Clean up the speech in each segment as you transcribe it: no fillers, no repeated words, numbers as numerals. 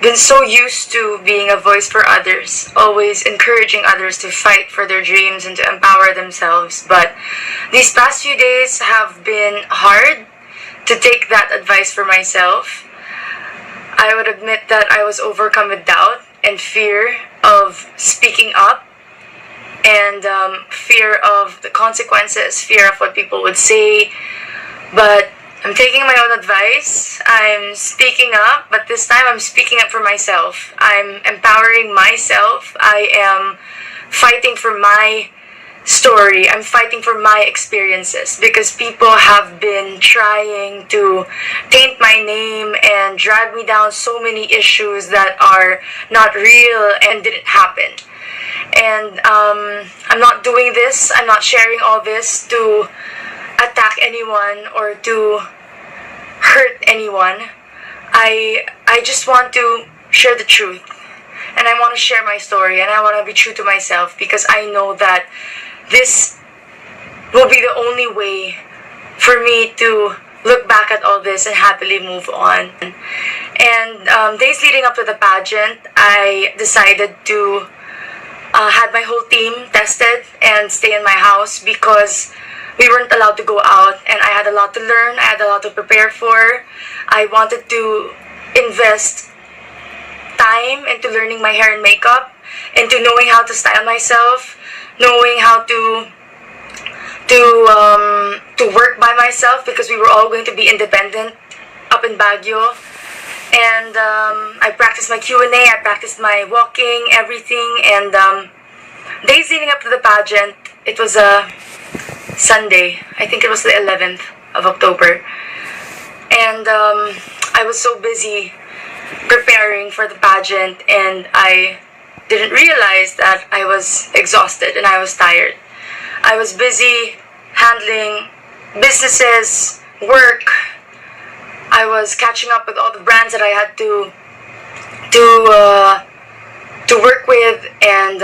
been so used to being a voice for others, always encouraging others to fight for their dreams and to empower themselves. But these past few days have been hard to take that advice for myself. I would admit that I was overcome with doubt and fear of speaking up, and fear of the consequences, fear of what people would say. But I'm taking my own advice. I'm speaking up, but this time I'm speaking up for myself. I'm empowering myself. I am fighting for my story. I'm fighting for my experiences, because people have been trying to taint my name and drag me down so many issues that are not real and didn't happen. And I'm not doing this, I'm not sharing all this to attack anyone or to hurt anyone. I just want to share the truth, and I want to share my story, and I want to be true to myself, because I know that this will be the only way for me to look back at all this and happily move on. And days leading up to the pageant, I decided to had my whole team tested and stay in my house, because we weren't allowed to go out, and I had a lot to learn, I had a lot to prepare for. I wanted to invest time into learning my hair and makeup, into knowing how to style myself, knowing how to work by myself, because we were all going to be independent up in Baguio. And I practiced my Q&A, I practiced my walking, everything. And days leading up to the pageant, it was a Sunday. I think it was the 11th of October. And I was so busy preparing for the pageant, and I didn't realize that I was exhausted and I was tired. I was busy handling businesses, work. I was catching up with all the brands that I had to work with, and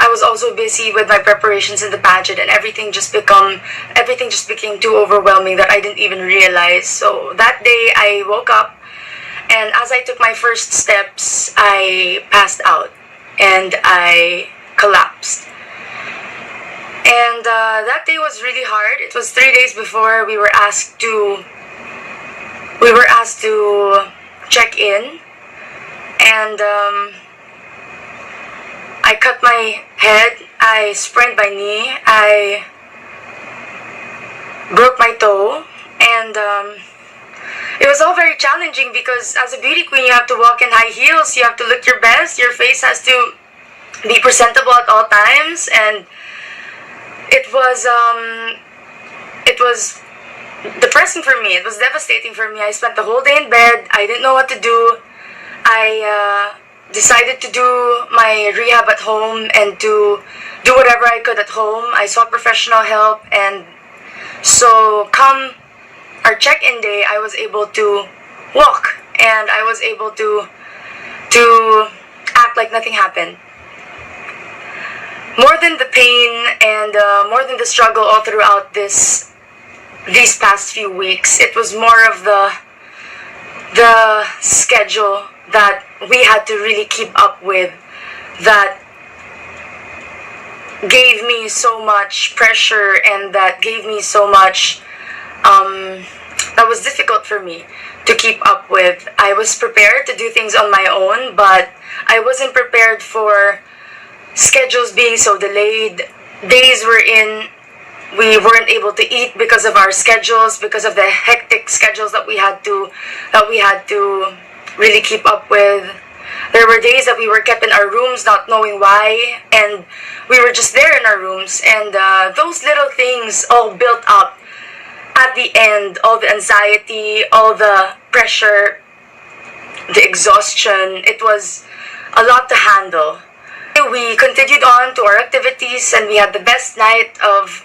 I was also busy with my preparations in the pageant, and everything just became too overwhelming that I didn't even realize. So that day I woke up, and as I took my first steps, I passed out and I collapsed. And that day was really hard. It was 3 days before we were asked to check in, and I cut my head, I sprained my knee, I broke my toe, and it was all very challenging, because as a beauty queen you have to walk in high heels, you have to look your best, your face has to be presentable at all times. And it was depressing for me. It was devastating for me. I spent the whole day in bed. I didn't know what to do. I decided to do my rehab at home and to do whatever I could at home. I sought professional help, and so come our check-in day, I was able to walk, and I was able to act like nothing happened. More than the pain and more than the struggle all throughout these past few weeks, it was more of the schedule that we had to really keep up with, that gave me so much pressure, and that gave me so much that was difficult for me to keep up with. I was prepared to do things on my own, but I wasn't prepared for schedules being so delayed. Days we weren't able to eat because of our schedules, because of the hectic schedules that we had to really keep up with. There were days that we were kept in our rooms not knowing why, and we were just there in our rooms, and those little things all built up at the end. All the anxiety, all the pressure, the exhaustion, it was a lot to handle. We continued on to our activities, and we had the best night of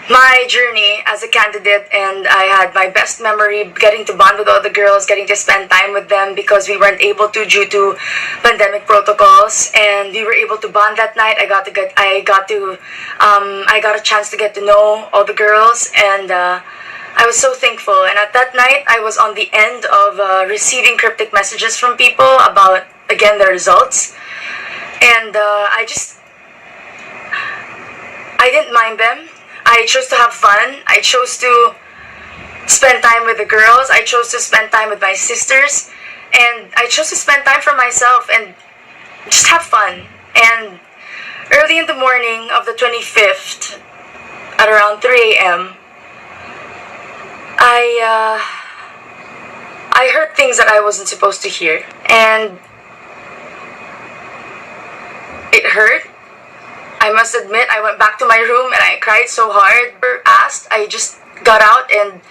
my journey as a candidate, and I had my best memory getting to bond with all the girls, getting to spend time with them, because we weren't able to due to pandemic protocols, and we were able to bond that night. I got a chance to get to know all the girls, and I I was so thankful. And at that night, I was on the end of receiving cryptic messages from people about, again, the results. And I didn't mind them. I chose to have fun. I chose to spend time with the girls. I chose to spend time with my sisters. And I chose to spend time for myself and just have fun. And early in the morning of the 25th, at around 3 a.m., I heard things that I wasn't supposed to hear. And it hurt. I must admit, I went back to my room and I cried so hard. I just got out and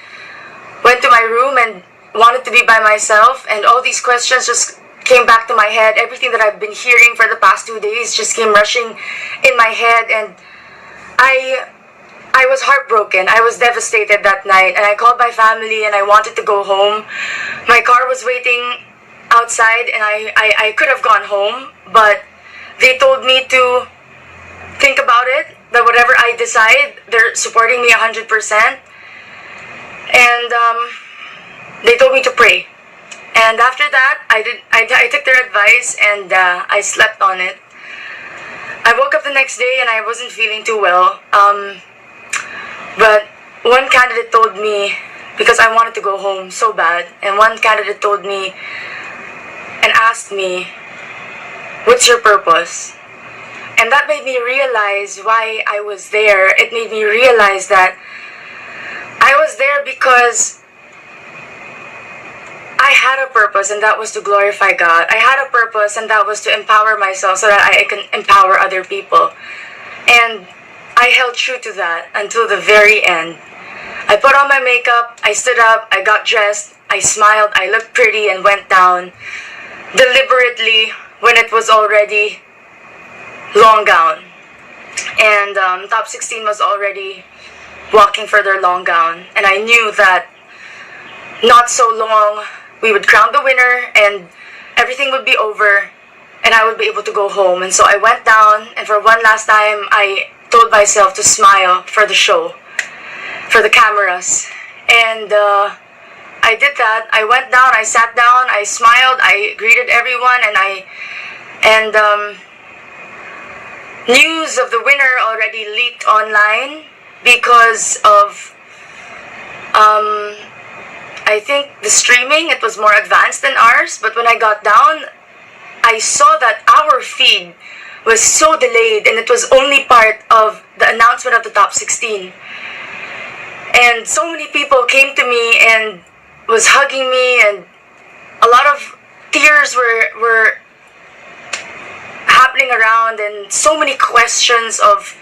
went to my room and wanted to be by myself. And all these questions just came back to my head. Everything that I've been hearing for the past 2 days just came rushing in my head. And I was heartbroken. I was devastated that night. And I called my family and I wanted to go home. My car was waiting outside and I could have gone home. But they told me to think about it. That whatever I decide, they're supporting me 100%. And they told me to pray. And after that, I took their advice and I slept on it. I woke up the next day and I wasn't feeling too well. But one candidate told me, because I wanted to go home so bad, and one candidate told me and asked me, "What's your purpose?" And that made me realize why I was there. It made me realize that I was there because I had a purpose, and that was to glorify God. I had a purpose, and that was to empower myself so that I can empower other people. And I held true to that until the very end. I put on my makeup, I stood up, I got dressed, I smiled, I looked pretty and went down deliberately when it was already long gown. And top 16 was already walking for their long gown. And I knew that not so long we would crown the winner and everything would be over and I would be able to go home. And so I went down, and for one last time I told myself to smile for the show, for the cameras. And I did that. I went down, I sat down, I smiled, I greeted everyone, and news of the winner already leaked online because of I think the streaming, it was more advanced than ours. But when I got down, I saw that our feed was so delayed and it was only part of the announcement of the top 16. And so many people came to me and was hugging me, and a lot of tears were happening around, and so many questions of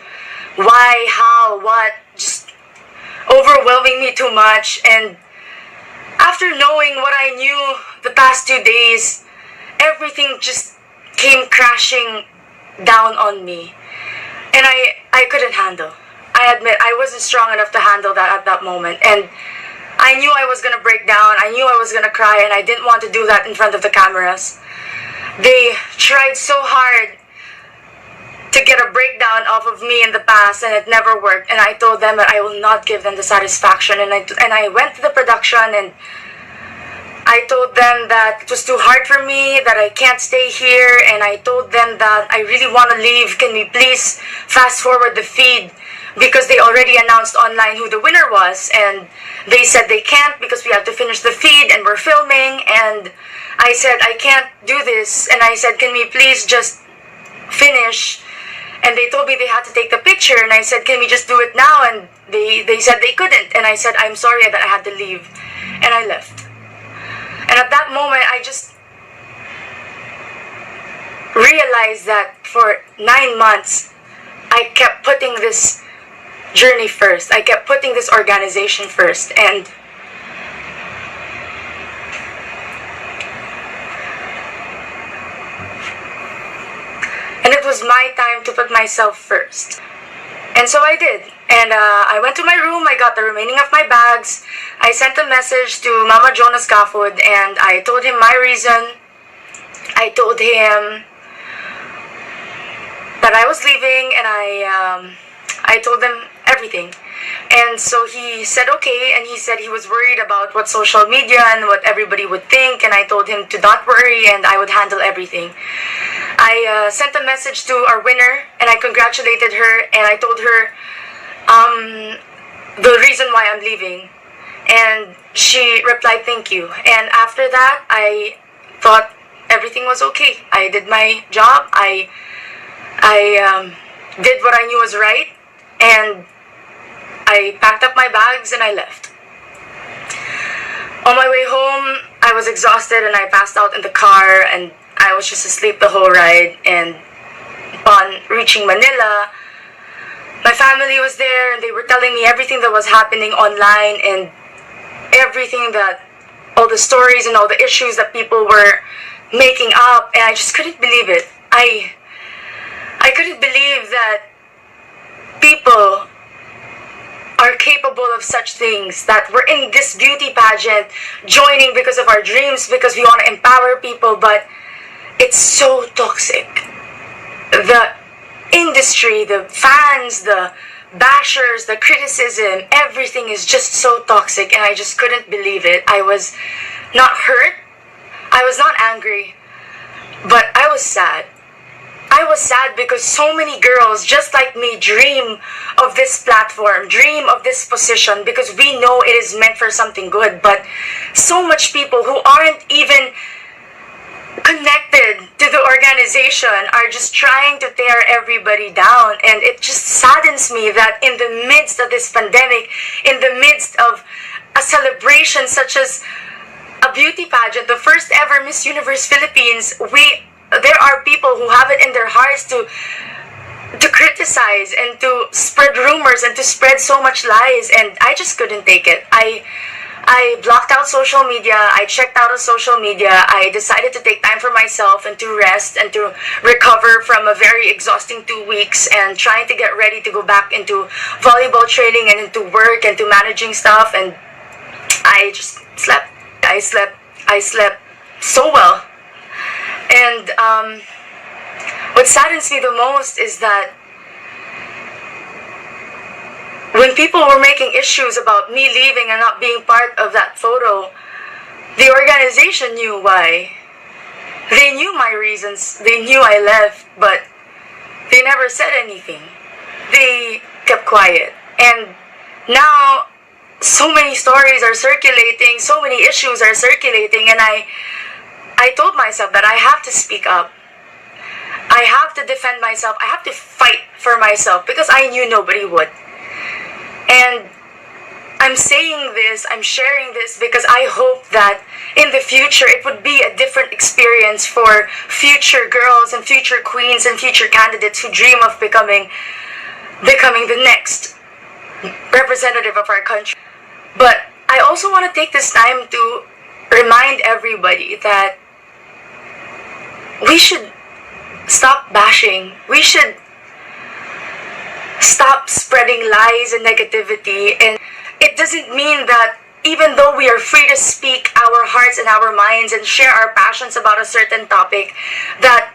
why, how, what, just overwhelming me too much. And after knowing what I knew the past 2 days, everything just came crashing down on me. And I couldn't handle. I admit I wasn't strong enough to handle that at that moment. And I knew I was going to break down. I knew I was going to cry, and I didn't want to do that in front of the cameras. They tried so hard to get a breakdown off of me in the past, and it never worked. And I told them that I will not give them the satisfaction. And I went to the production and I told them that it was too hard for me, that I can't stay here. And I told them that I really want to leave. Can we please fast forward the feed? Because they already announced online who the winner was. And they said they can't because we have to finish the feed and we're filming. And I said, I can't do this. And I said, can we please just finish? And they told me they had to take the picture. And I said, can we just do it now? And they said they couldn't. And I said, I'm sorry that I had to leave. And I left. And at that moment, I just realized that for 9 months, I kept putting this journey first. I kept putting this organization first. And it was my time to put myself first. And so I did. And I went to my room, I got the remaining of my bags. I sent a message to Mama Jonas Scaffold and I told him my reason. I told him that I was leaving, and I told them everything. And so he said okay, and he said he was worried about what social media and what everybody would think, and I told him to not worry and I would handle everything. I sent a message to our winner and I congratulated her and I told her the reason why I'm leaving. And she replied, thank you. And after that, I thought everything was okay. I did my job. I did what I knew was right. And I packed up my bags and I left. On my way home, I was exhausted and I passed out in the car and I was just asleep the whole ride. And upon reaching Manila, my family was there and they were telling me everything that was happening online and everything that, all the stories and all the issues that people were making up, and I just couldn't believe it. I couldn't believe that people are capable of such things, that we're in this beauty pageant, joining because of our dreams, because we want to empower people, but it's so toxic. The industry, the fans, the bashers, the criticism, everything is just so toxic, and I just couldn't believe it. I was not hurt, I was not angry, but I was sad. I was sad because so many girls just like me dream of this platform, dream of this position, because we know it is meant for something good, but so much people who aren't even connected to the organization are just trying to tear everybody down. And it just saddens me that in the midst of this pandemic, in the midst of a celebration such as a beauty pageant, the first ever Miss Universe Philippines, there are people who have it in their hearts to criticize and to spread rumors and to spread so much lies, and I just couldn't take it. I blocked out social media, I checked out of social media, I decided to take time for myself and to rest and to recover from a very exhausting 2 weeks and trying to get ready to go back into volleyball training and into work and to managing stuff, and I just slept. I slept so well. And what saddens me the most is that when people were making issues about me leaving and not being part of that photo, the organization knew why. They knew my reasons. They knew I left, but they never said anything. They kept quiet. And now, so many stories are circulating, so many issues are circulating, and I told myself that I have to speak up. I have to defend myself. I have to fight for myself because I knew nobody would. And I'm saying this, I'm sharing this because I hope that in the future it would be a different experience for future girls and future queens and future candidates who dream of becoming the next representative of our country. But I also want to take this time to remind everybody that we should stop bashing. We should stop spreading lies and negativity. And it doesn't mean that even though we are free to speak our hearts and our minds and share our passions about a certain topic, that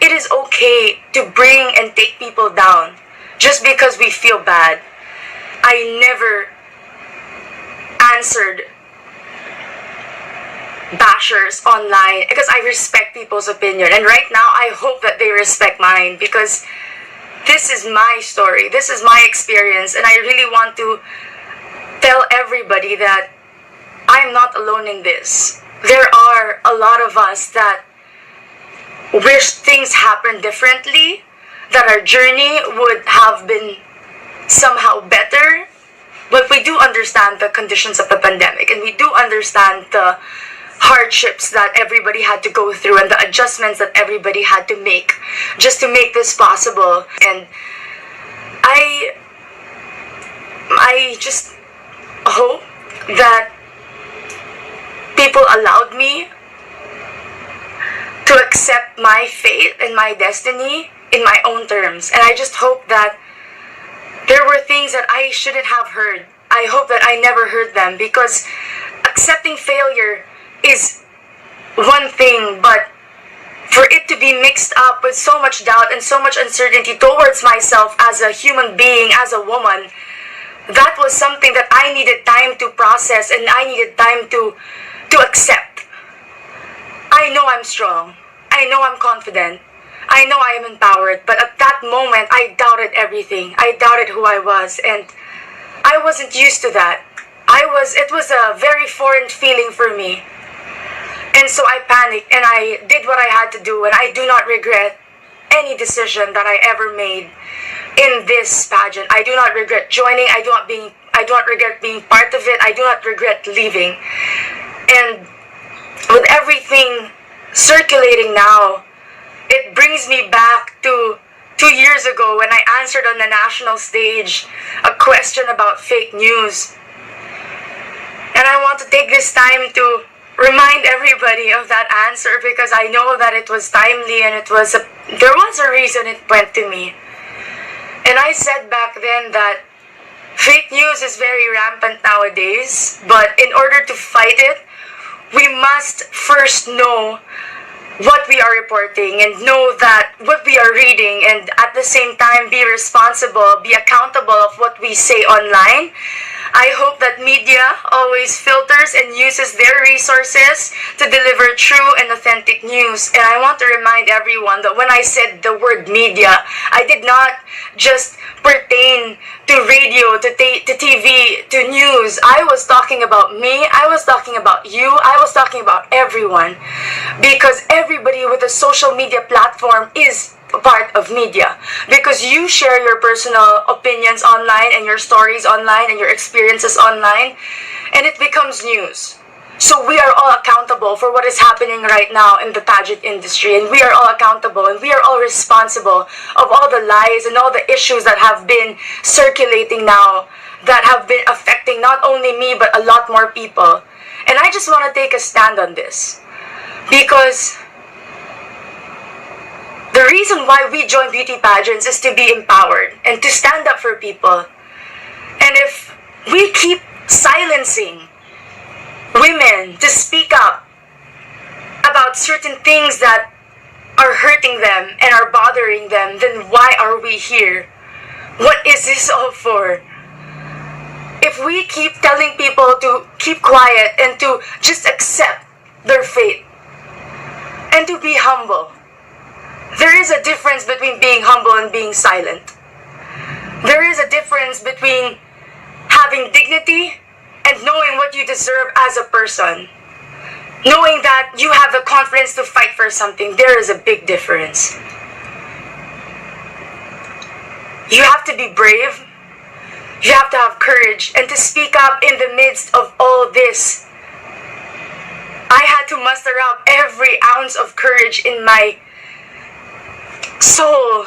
it is okay to bring and take people down just because we feel bad. I never answered bashers online because I respect people's opinion, and right now I hope that they respect mine, because this is my story, this is my experience, and I really want to tell everybody that I'm not alone in this. There are a lot of us that wish things happened differently, that our journey would have been somehow better, but we do understand the conditions of the pandemic, and we do understand the hardships that everybody had to go through and the adjustments that everybody had to make just to make this possible. And I just hope that people allowed me to accept my fate and my destiny in my own terms. And I just hope that there were things that I shouldn't have heard. I hope that I never heard them, because accepting failure is one thing, but for it to be mixed up with so much doubt and so much uncertainty towards myself as a human being, as a woman, that was something that I needed time to process and I needed time to accept. I know I'm strong. I know I'm confident. I know I am empowered. But at that moment, I doubted everything. I doubted who I was. And I wasn't used to that. It was a very foreign feeling for me. And so I panicked and I did what I had to do. And I do not regret any decision that I ever made in this pageant. I do not regret joining. I do not regret being part of it. I do not regret leaving. And with everything circulating now, it brings me back to 2 years ago when I answered on the national stage a question about fake news. And I want to take this time to remind everybody of that answer because I know that it was timely and there was a reason it went to me. And I said back then that fake news is very rampant nowadays, but in order to fight it, we must first know what we are reporting and know that what we are reading, and at the same time be responsible, be accountable of what we say online. I hope that media always filters and uses their resources to deliver true and authentic news. And I want to remind everyone that when I said the word media, I did not just pertain to radio, to TV, to news. I was talking about me. I was talking about you. I was talking about everyone. Because everybody with a social media platform is a part of media, because you share your personal opinions online and your stories online and your experiences online, and it becomes news. So we are all accountable for what is happening right now in the pageant industry, and we are all accountable and we are all responsible of all the lies and all the issues that have been circulating now, that have been affecting not only me but a lot more people. And I just want to take a stand on this because the reason why we join beauty pageants is to be empowered and to stand up for people. And if we keep silencing women to speak up about certain things that are hurting them and are bothering them, then why are we here? What is this all for? If we keep telling people to keep quiet and to just accept their fate and to be humble, there is a difference between being humble and being silent. There is a difference between having dignity and knowing what you deserve as a person. Knowing that you have the confidence to fight for something. There is a big difference. You have to be brave. You have to have courage and to speak up in the midst of all this. I had to muster up every ounce of courage in my soul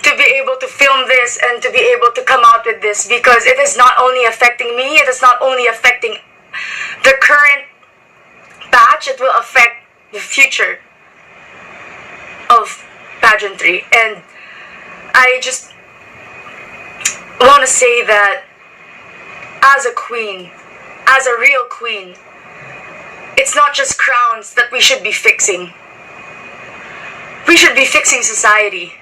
to be able to film this and to be able to come out with this, because it is not only affecting me, it is not only affecting the current batch, it will affect the future of pageantry. And I just want to say that as a queen, as a real queen, it's not just crowns that we should be fixing. We should be fixing society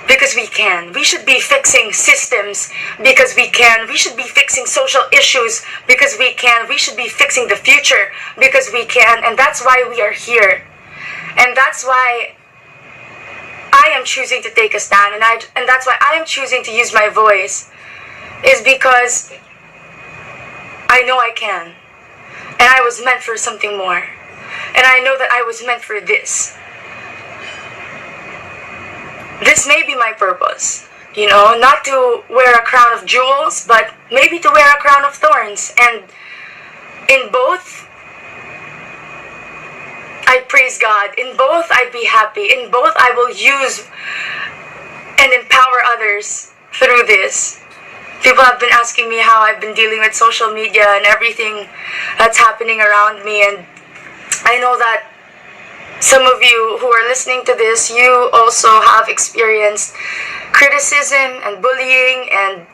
because we can. We should be fixing systems because we can. We should be fixing social issues because we can. We should be fixing the future because we can. And that's why we are here. And that's why I am choosing to take a stand. And that's why I am choosing to use my voice, is because I know I can. And I was meant for something more. And I know that I was meant for this. This may be my purpose, not to wear a crown of jewels, but maybe to wear a crown of thorns. And in both, I praise God. In both, I'd be happy. In both, I will use and empower others through this. People have been asking me how I've been dealing with social media and everything that's happening around me. And I know that some of you who are listening to this, you also have experienced criticism and bullying and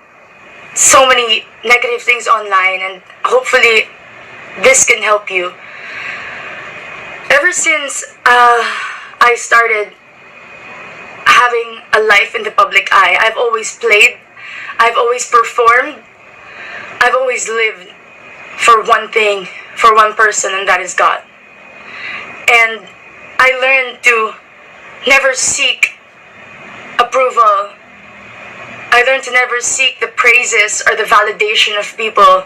so many negative things online, and hopefully this can help you. Ever since I started having a life in the public eye, I've always played, I've always performed, I've always lived for one thing, for one person, and that is God. And I learned to never seek approval. I learned to never seek the praises or the validation of people.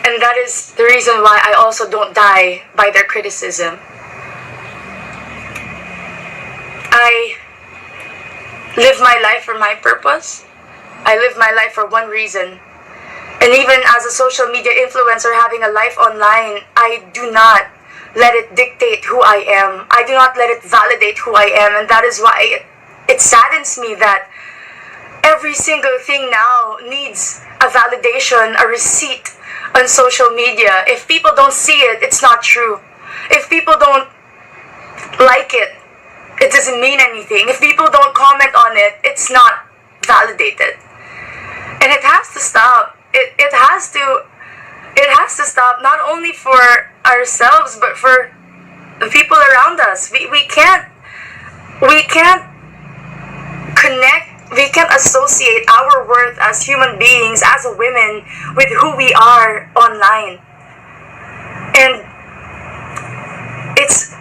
And that is the reason why I also don't die by their criticism. I live my life for my purpose. I live my life for one reason. And even as a social media influencer having a life online, I do not let it dictate who I am. I do not let it validate who I am. And that is why it saddens me that every single thing now needs a validation, a receipt on social media. If people don't see it, it's not true. If people don't like it, it doesn't mean anything. If people don't comment on it, it's not validated. And it has to stop. It has to stop, not only for ourselves but for the people around us. We can't connect, we can't associate our worth as human beings, as a women, with who we are online. And it's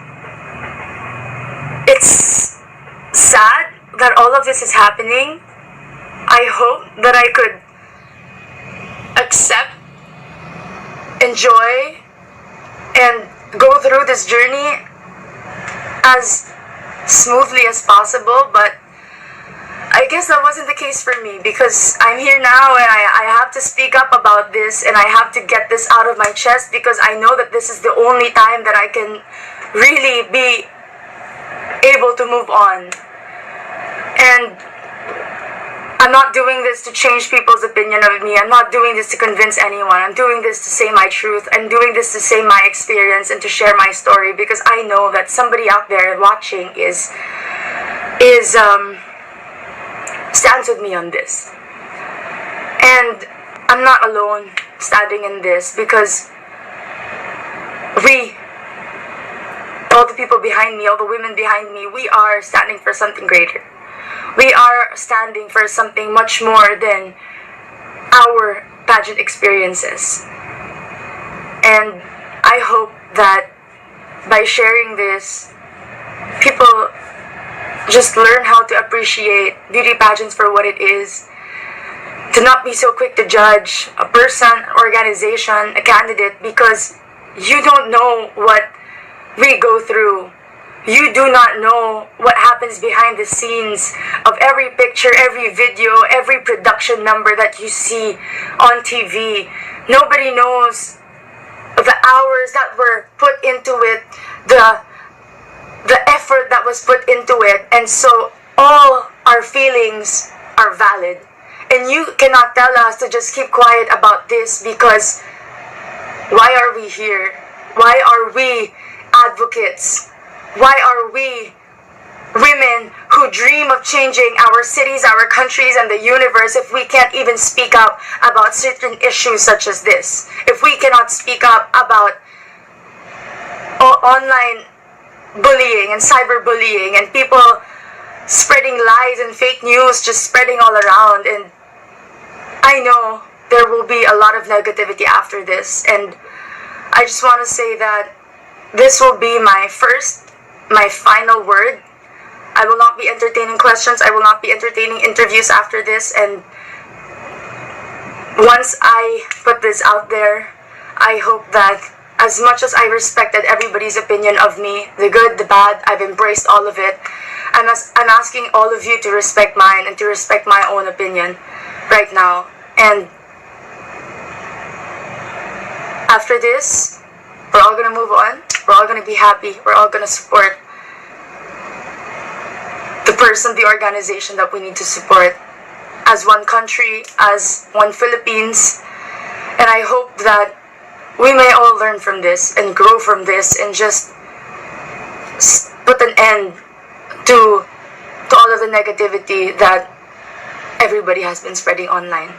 sad that all of this is happening. I hope that I could accept, enjoy, and go through this journey as smoothly as possible, but I guess that wasn't the case for me, because I'm here now and I have to speak up about this, and I have to get this out of my chest, because I know that this is the only time that I can really be able to move on. And I'm not doing this to change people's opinion of me. I'm not doing this to convince anyone. I'm doing this to say my truth. I'm doing this to say my experience and to share my story, because I know that somebody out there watching stands with me on this. And I'm not alone standing in this, because all the people behind me, all the women behind me, we are standing for something greater. We are standing for something much more than our pageant experiences. And I hope that by sharing this, people just learn how to appreciate beauty pageants for what it is. To not be so quick to judge a person, organization, a candidate, because you don't know what we go through. You do not know what happens behind the scenes of every picture, every video, every production number that you see on TV. Nobody knows the hours that were put into it, the effort that was put into it. And so all our feelings are valid. And you cannot tell us to just keep quiet about this, because why are we here? Why are we advocates? Why are we women who dream of changing our cities, our countries, and the universe if we can't even speak up about certain issues such as this? If we cannot speak up about online bullying and cyberbullying and people spreading lies and fake news just spreading all around. And I know there will be a lot of negativity after this, and I just want to say that this will be my final word. I will not be entertaining questions. I will not be entertaining interviews after this. And once I put this out there, I hope that as much as I respected everybody's opinion of me, the good, the bad, I've embraced all of it. I'm asking all of you to respect mine and to respect my own opinion right now. And after this, we're all going to move on. We're all going to be happy. We're all going to support the person, the organization that we need to support as one country, as one Philippines. And I hope that we may all learn from this and grow from this and just put an end to all of the negativity that everybody has been spreading online.